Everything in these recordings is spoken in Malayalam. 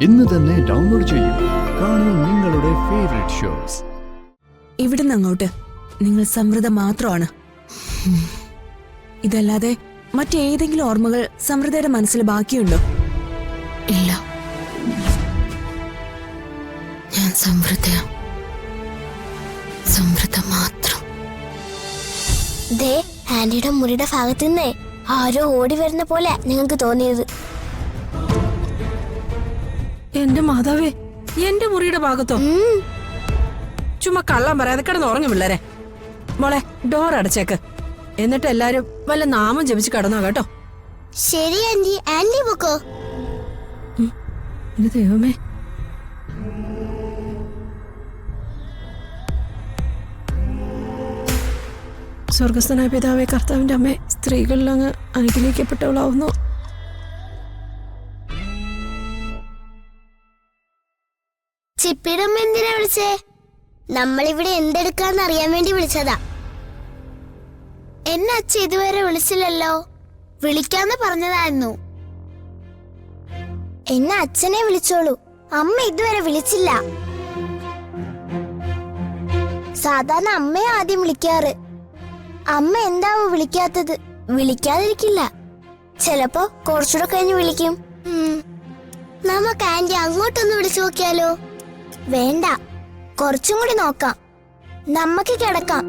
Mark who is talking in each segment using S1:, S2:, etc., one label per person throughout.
S1: ഇന്ന് തന്നെ ഡൗൺലോഡ് ചെയ്യൂ. കാണൂ നിങ്ങളുടെ ഫേവറേറ്റ് ഷോസ്.
S2: ഇവിടുന്ന് അങ്ങോട്ട് നിങ്ങൾ സമൃദ്ധ മാത്രമാണ്. ഇതല്ലാതെ മറ്റേതെങ്കിലും ഓർമ്മകൾ സമൃദ്ധയുടെ മനസ്സിൽ ബാക്കിയുണ്ടോ?
S3: ഇല്ല, ഞാൻ സമൃദ്ധ മാത്രം.
S4: ദേ, ആന്റിയുടെ മുറിയുടെ ഭാഗത്ത് നിന്നേ ആരോ ഓടി വരുന്ന പോലെ ഞങ്ങൾക്ക് തോന്നിയത്.
S3: എന്റെ മാതാവേ, എന്റെ മുറിയുടെ ഭാഗത്തോ? ചുമ്മാ കള്ളം പറയാതെ കിടന്ന് ഉറങ്ങും പിള്ളേരെ. മോളെ, ഡോർ അടച്ചേക്ക്. എന്നിട്ട് എല്ലാരും വല്ല നാമം ജപിച്ച് കടന്നോ കേട്ടോ.
S4: ശരി ആന്റി, ആന്റി പൊക്കോ.
S3: എന്റെ ദൈവമേ, സ്വർഗസ്ഥനായ പിതാവേ, കർത്താവിന്റെ അമ്മേ, സ്ത്രീകളിൽ അങ്ങ് അനുഗ്രഹിക്കപ്പെട്ടവളാവുന്നു.
S4: ചിപ്പിയുടെ അമ്മ എന്തിനാ വിളിച്ചേ? നമ്മളിവിടെ എന്തെടുക്കാന്ന് അറിയാൻ വേണ്ടി വിളിച്ചതാ. എന്നെ അച്ഛൻ ഇതുവരെ വിളിച്ചില്ലല്ലോ. വിളിക്കാന്ന് പറഞ്ഞതായിരുന്നു. എന്നെ അച്ഛനെ വിളിച്ചോളൂ, അമ്മ ഇതുവരെ വിളിച്ചില്ല. സാധാരണ അമ്മയെ ആദ്യം വിളിക്കാറ്. അമ്മ എന്താവും വിളിക്കാത്തത്? വിളിക്കാതിരിക്കില്ല, ചിലപ്പോ കുറച്ചുകൂടെ കഴിഞ്ഞ് വിളിക്കും. നമുക്ക് ആന്റി അങ്ങോട്ടൊന്ന് വിളിച്ചു നോക്കിയാലോ? വേണ്ട, കുറച്ചും കൂടി നോക്കാം. നമുക്ക് കിടക്കാം.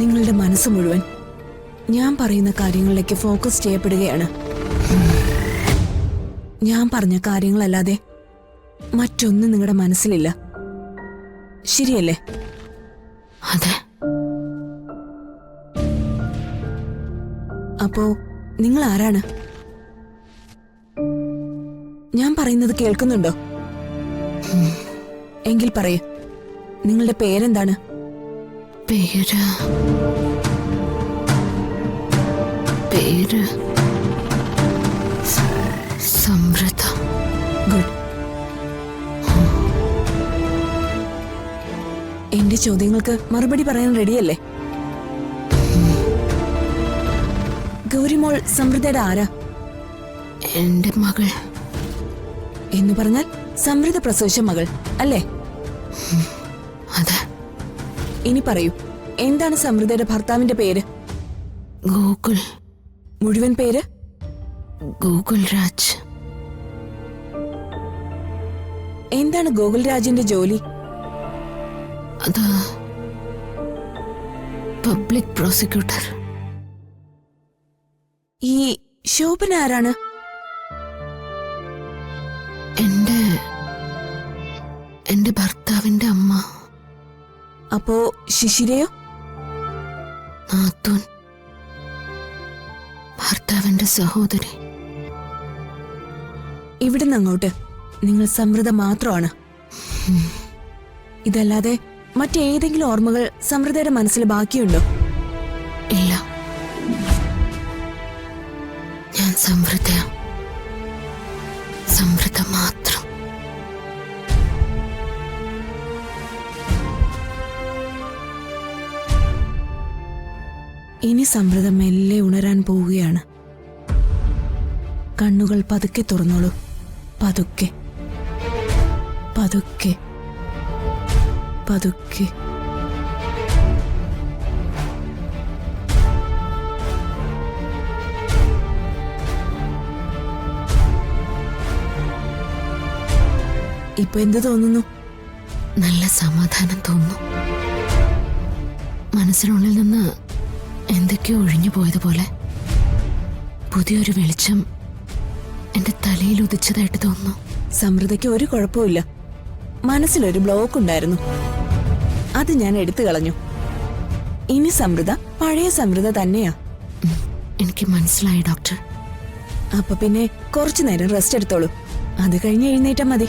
S2: നിങ്ങളുടെ മനസ്സ് മുഴുവൻ ഞാൻ പറയുന്ന കാര്യങ്ങളിലേക്ക് ഫോക്കസ് ചെയ്യപ്പെടുകയാണ്. ഞാൻ പറഞ്ഞ കാര്യങ്ങളല്ലാതെ മറ്റൊന്നും നിങ്ങളുടെ മനസ്സിലില്ല, ശരിയല്ലേ?
S3: അതെ.
S2: അപ്പോ നിങ്ങൾ ആരാണ്? ഞാൻ പറയുന്നത് കേൾക്കുന്നുണ്ടോ? എങ്കിൽ പറയൂ, നിങ്ങളുടെ പേരെന്താണ്?
S3: പേര് സമൃദ്ധ.
S2: ഗുഡ്. എന്റെ ചോദ്യങ്ങൾക്ക് മറുപടി പറയാൻ റെഡിയല്ലേ? ഗൗരിമോൾ സമൃദ്ധയുടെ ആരാ?
S3: എന്റെ മകൾ.
S2: എന്ന് പറഞ്ഞാൽ സമൃദ്ധ പ്രസവിച്ച മകൾ അല്ലേ?
S3: അതെ.
S2: ഇനി പറയൂ, എന്താണ് സമൃദ്ധയുടെ ഭർത്താവിന്റെ പേര്?
S3: ഗോകുൽ.
S2: മുഴുവൻ പേര്?
S3: ഗോകുൽ രാജ്.
S2: എന്താണ് ഗോകുൽ രാജിന്റെ ജോലി?
S3: അത് പബ്ലിക് പ്രോസിക്യൂട്ടർ.
S2: ഈ ശോഭന ആരാണ്?
S3: എന്റെ ഭർത്താവിന്റെ അമ്മ.
S2: അപ്പോ ശിശിരയോ?
S3: നാത്തൂൻ. ഭർത്താവ്
S2: അവന്റെ സഹോദരി. ഇവിടുന്ന് അങ്ങോട്ട് നിങ്ങൾ സമൃദ്ധ മാത്രമാണ്. ഇതല്ലാതെ മറ്റേതെങ്കിലും ഓർമ്മകൾ സമൃദ്ധയുടെ മനസ്സിൽ ബാക്കിയുണ്ടോ? ഇല്ല, ഞാൻ സമൃദ്ധ മാത്രം. ഇനി സമൃദ്ധ മെല്ലെ ഉണരാൻ പോവുകയാണ്. കണ്ണുകൾ പതുക്കെ തുറന്നോളൂ. പതുക്കെ പതുക്കെ പതുക്കെ. ഇപ്പൊ എന്ത് തോന്നുന്നു? നല്ല സമാധാനം തോന്നുന്നു. മനസ്സിനുള്ളിൽ നിന്ന് എന്തൊക്കെയോ ഒഴിഞ്ഞു പോയതുപോലെ പുതിയൊരു വെളിച്ചം എന്റെ തലയിൽ ഉദിച്ചതായിട്ട് തോന്നുന്നു. സമൃദ്ധയ്ക്ക് ഒരു കുഴപ്പമില്ല. മനസ്സിലൊരു ബ്ലോക്ക് ഉണ്ടായിരുന്നു, അത് ഞാൻ എടുത്തു കളഞ്ഞു. ഇനി സമൃദ്ധ പഴയ സമൃദ്ധ തന്നെയാ. എനിക്ക് മനസ്സിലായി ഡോക്ടർ. അപ്പൊ പിന്നെ കുറച്ചു നേരം റെസ്റ്റ് എടുത്തോളൂ. അത് കഴിഞ്ഞ് എഴുന്നേറ്റാ മതി.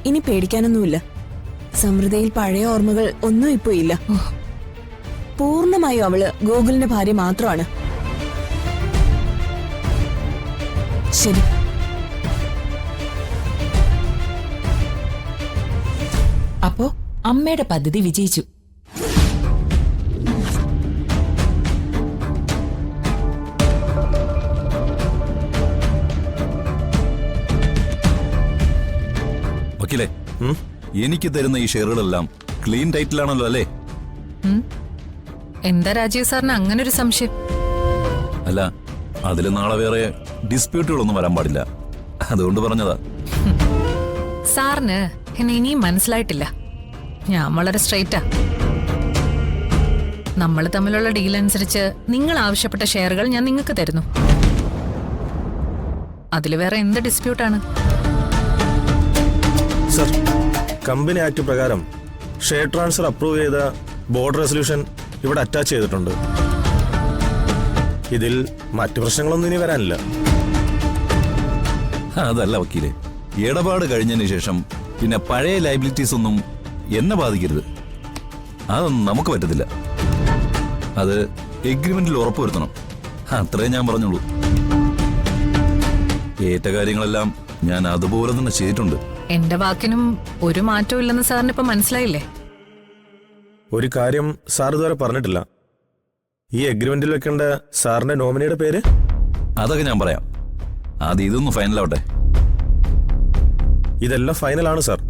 S2: ഇനി പേടിക്കാനൊന്നുമില്ല. സമൃദ്ധയിൽ പഴയ ഓർമ്മകൾ ഒന്നും ഇപ്പൊ ഇല്ല. പൂർണ്ണമായും അവള് ഗോകുലിന്റെ ഭാര്യ മാത്രമാണ്. ശരി,
S5: അപ്പോ അമ്മയുടെ പദ്ധതി വിജയിച്ചു.
S6: വക്കീലേ, എനിക്ക് തരുന്ന ഈ ഷെയറുകളെല്ലാം ക്ലീൻ ടൈറ്റിലാണല്ലോ അല്ലേ?
S5: എന്താ രാജീവ് സാറിന് അങ്ങനെ ഒരു സംശയം?
S6: അല്ല, അതിൽ നാളെ വേറെ ഡിസ്പ്യൂട്ടുകളൊന്നും വരാൻ പാടില്ല, അതുകൊണ്ട് പറഞ്ഞതാ.
S5: സാറിന് എന്നെ ഇനിയും മനസ്സിലായിട്ടില്ല. ഞാൻ വളരെ സ്ട്രെയിറ്റാ. നമ്മൾ തമ്മിലുള്ള ഡീൽ അനുസരിച്ച് നിങ്ങൾ ആവശ്യപ്പെട്ട ഷെയറുകൾ ഞാൻ നിങ്ങൾക്ക് തരുന്നു. അതിൽ വേറെ എന്ത് ഡിസ്പ്യൂട്ടാണ്?
S7: സർ, കമ്പനി ആക്ട് പ്രകാരം ഷെയർ ട്രാൻസ്ഫർ അപ്രൂവ് ചെയ്ത ബോർഡ് റെസൊല്യൂഷൻ ഇവിടെ അറ്റാച്ച് ചെയ്തിട്ടുണ്ട്. ഇതിൽ മറ്റു പ്രശ്നങ്ങളൊന്നും ഇനി വരാനില്ല.
S6: അതല്ല വക്കീലെ, ഇടപാട് കഴിഞ്ഞതിന് ശേഷം പിന്നെ പഴയ ലൈബിലിറ്റീസ് ഒന്നും എന്നെ ബാധിക്കരുത്. അതൊന്നും നമുക്ക് പറ്റത്തില്ല. അത് എഗ്രിമെന്റിൽ ഉറപ്പുവരുത്തണം, അത്രേ ഞാൻ പറഞ്ഞുള്ളൂ. ഏറ്റ കാര്യങ്ങളെല്ലാം ഞാൻ അതുപോലെ തന്നെ ചെയ്തിട്ടുണ്ട്.
S5: എന്റെ വാക്കിനും ഒരു മാറ്റവും ഇല്ലെന്ന് സാറിന് ഇപ്പൊ മനസ്സിലായില്ലേ?
S7: ഒരു കാര്യം സാർ ഇതുവരെ പറഞ്ഞിട്ടില്ല. ഈ എഗ്രിമെന്റിൽ വെക്കേണ്ട സാറിന്റെ നോമിനിയുടെ പേര്?
S6: അതൊക്കെ ഞാൻ പറയാം. ആദ്യം ഇതൊന്ന് ഫൈനലാവട്ടെ.
S7: ഇതെല്ലാം ഫൈനലാണ് സാർ.